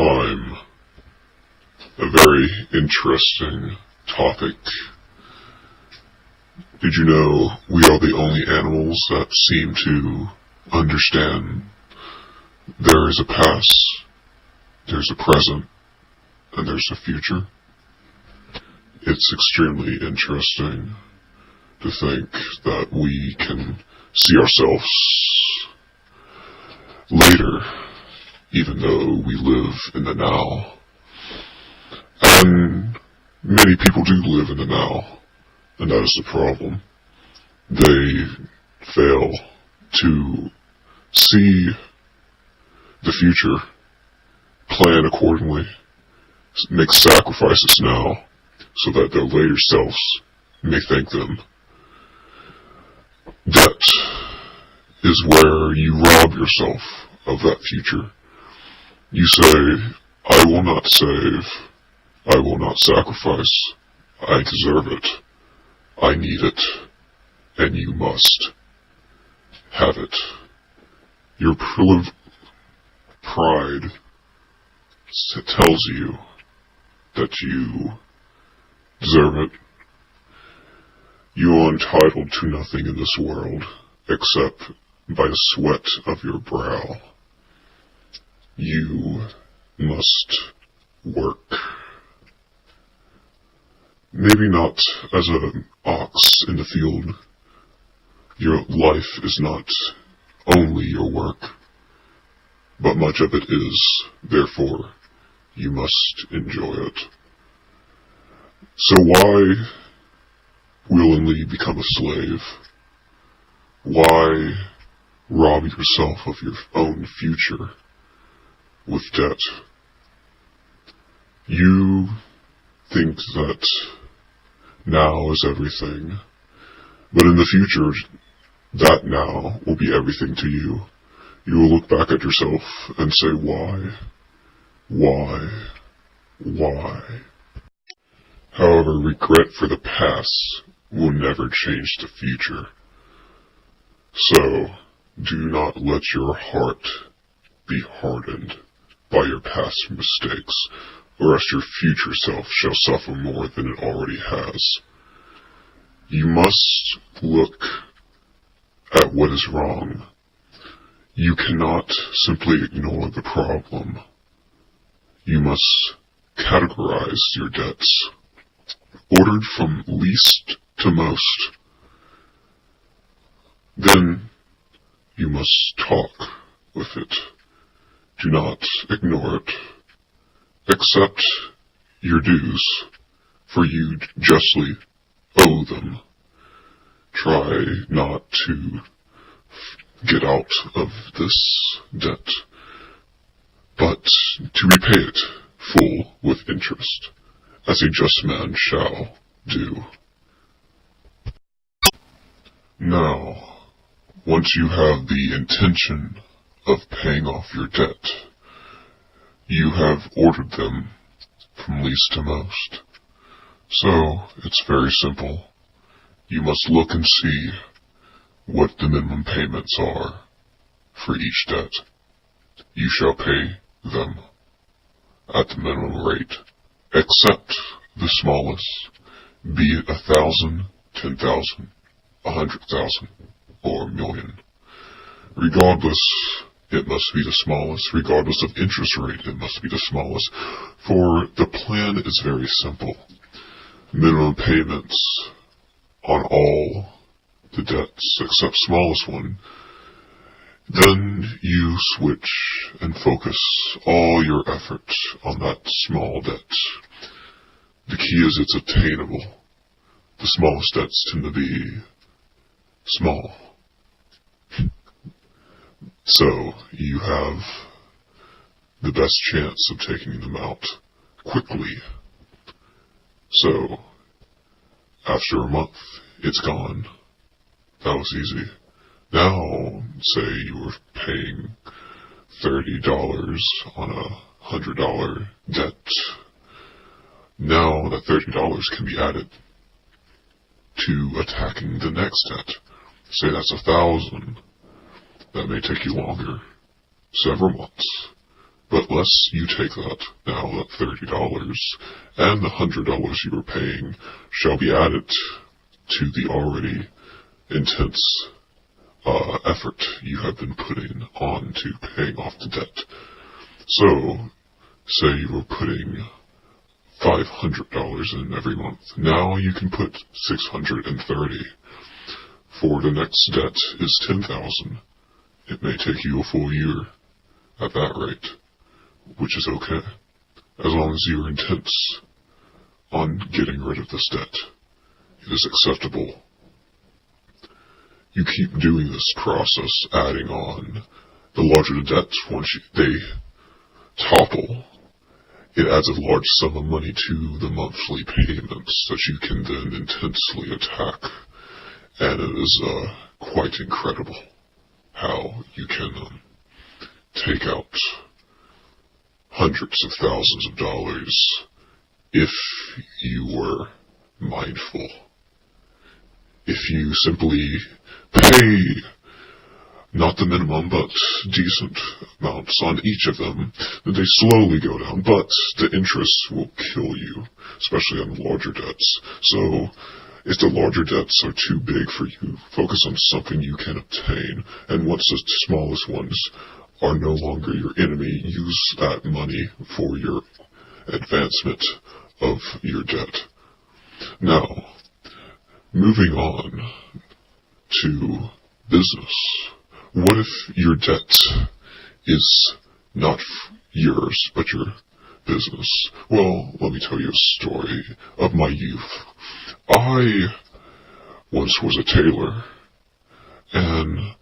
time, a very interesting topic. Did you know we are the only animals that seem to understand there is a past, there's a present, and there's a future? It's extremely interesting to think that we can see ourselves later, even though we live in the now. And many people do live in the now, and that is the problem. They fail to see the future, plan accordingly, make sacrifices now, so that their later selves may thank them. Debt is where you rob yourself of that future. You say, I will not save, I will not sacrifice, I deserve it, I need it, and you must have it. Your pride tells you that you deserve it. You are entitled to nothing in this world except by the sweat of your brow. You must work. Maybe not as an ox in the field. Your life is not only your work, but much of it is. Therefore, you must enjoy it. So why willingly become a slave? Why rob yourself of your own future with debt? You think that now is everything, but in the future, that now will be everything to you. You will look back at yourself and say, why? Why? Why? However, regret for the past will never change the future. So, do not let your heart be hardened by your past mistakes, or else your future self shall suffer more than it already has. You must look at what is wrong. You cannot simply ignore the problem. You must categorize your debts, ordered from least to most. Then you must talk with it. Do not ignore it. Accept your dues, for you justly owe them. Try not to get out of this debt, but to repay it full with interest, as a just man shall do. Now, once you have the intention of paying off your debt, you have ordered them from least to most. So, it's very simple. You must look and see what the minimum payments are for each debt. You shall pay them at the minimum rate, except the smallest, be it 1,000, 10,000, 100,000, or a million. Regardless, it must be the smallest. Regardless of interest rate, it must be the smallest. For the plan is very simple. Minimum payments on all the debts except smallest one. Then you switch and focus all your efforts on that small debt. The key is it's attainable. The smallest debts tend to be small. So you have the best chance of taking them out quickly. So after a month, it's gone. That was easy. Now, say you were paying $30 on a $100 debt. Now that $30 can be added to attacking the next debt. Say that's $1,000. That may take you longer, several months. But less you take that, now that $30, and the $100 you were paying shall be added to the already intense effort you have been putting on to paying off the debt. So, say you were putting $500 in every month. Now you can put $630. For the next debt is $10,000. It may take you a full year at that rate, which is okay, as long as you're intense on getting rid of this debt. It is acceptable. You keep doing this process, adding on. The larger the debt, once they topple, it adds a large sum of money to the monthly payments that you can then intensely attack. And it is quite incredible how you can take out hundreds of thousands of dollars if you were mindful. If you simply pay not the minimum, but decent amounts on each of them, then they slowly go down, but the interest will kill you, especially on larger debts. So, if the larger debts are too big for you, focus on something you can obtain, and once the smallest ones are no longer your enemy, use that money for your advancement of your debt. Now, moving on to business. What if your debt is not yours, but your business? Well, let me tell you a story of my youth. I once was a tailor, and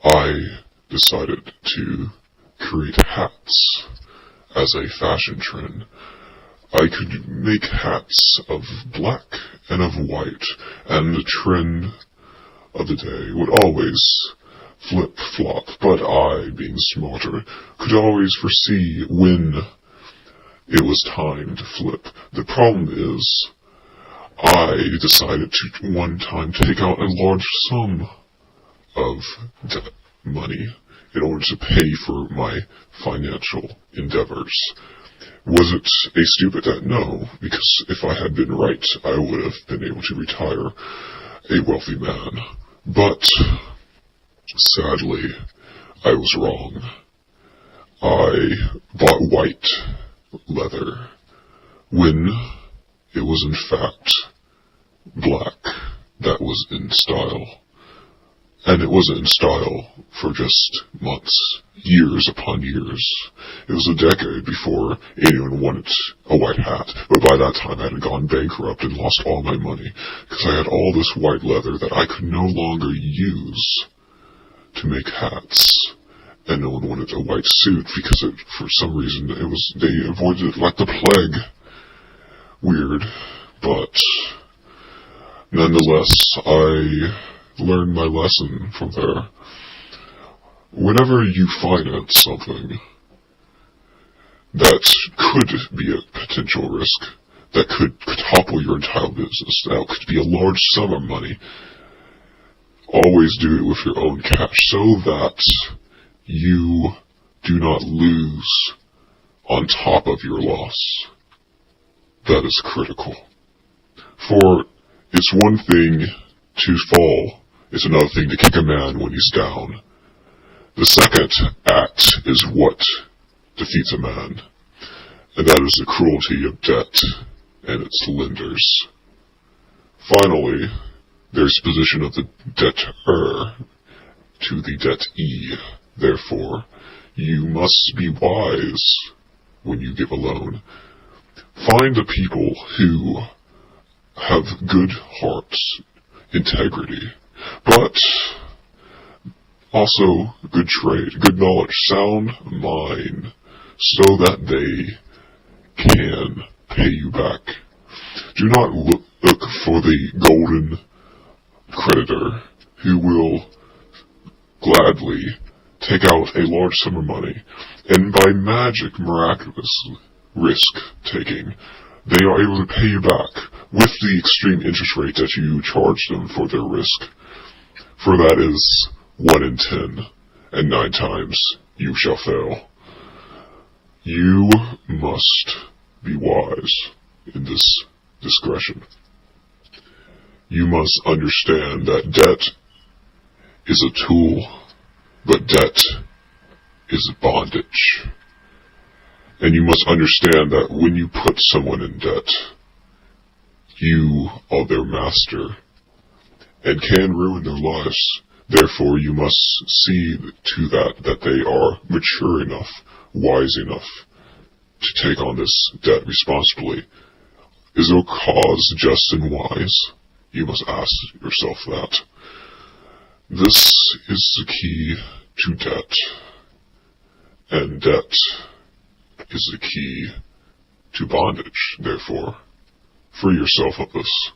I decided to create hats as a fashion trend. I could make hats of black and of white, and the trend of the day would always flip-flop, but I, being smarter, could always foresee when it was time to flip. The problem is, I decided to one time take out a large sum of debt money in order to pay for my financial endeavors. Was it a stupid debt? No, because if I had been right, I would have been able to retire a wealthy man. But, sadly, I was wrong. I bought white leather when it was in fact black that was in style. And it wasn't in style for just months, years upon years. It was a decade before anyone wanted a white hat. But by that time I had gone bankrupt and lost all my money, because I had all this white leather that I could no longer use to make hats. And no one wanted a white suit because for some reason they avoided it like the plague. Weird, but nonetheless, I learned my lesson from there. Whenever you finance something that could be a potential risk, that could topple your entire business, that could be a large sum of money, always do it with your own cash so that you do not lose on top of your loss. That is critical. For it's one thing to fall, it's another thing to kick a man when he's down. The second act is what defeats a man, and that is the cruelty of debt and its lenders. Finally, there's position of the debtor to the dettee. Therefore, you must be wise when you give a loan. Find the people who have good hearts, integrity, but also good trade, good knowledge, sound mind, so that they can pay you back. Do not look for the golden creditor who will gladly take out a large sum of money, and by magic, miraculous risk-taking, they are able to pay you back with the extreme interest rate that you charge them for their risk. For that is 1 in 10, and 9 times you shall fail. You must be wise in this discretion. You must understand that debt is a tool, but debt is bondage. And you must understand that when you put someone in debt, you are their master and can ruin their lives. Therefore, you must see to that they are mature enough, wise enough to take on this debt responsibly. Is their cause just and wise? You must ask yourself that. This is the key to debt, and debt is the key to bondage. Therefore, free yourself of this.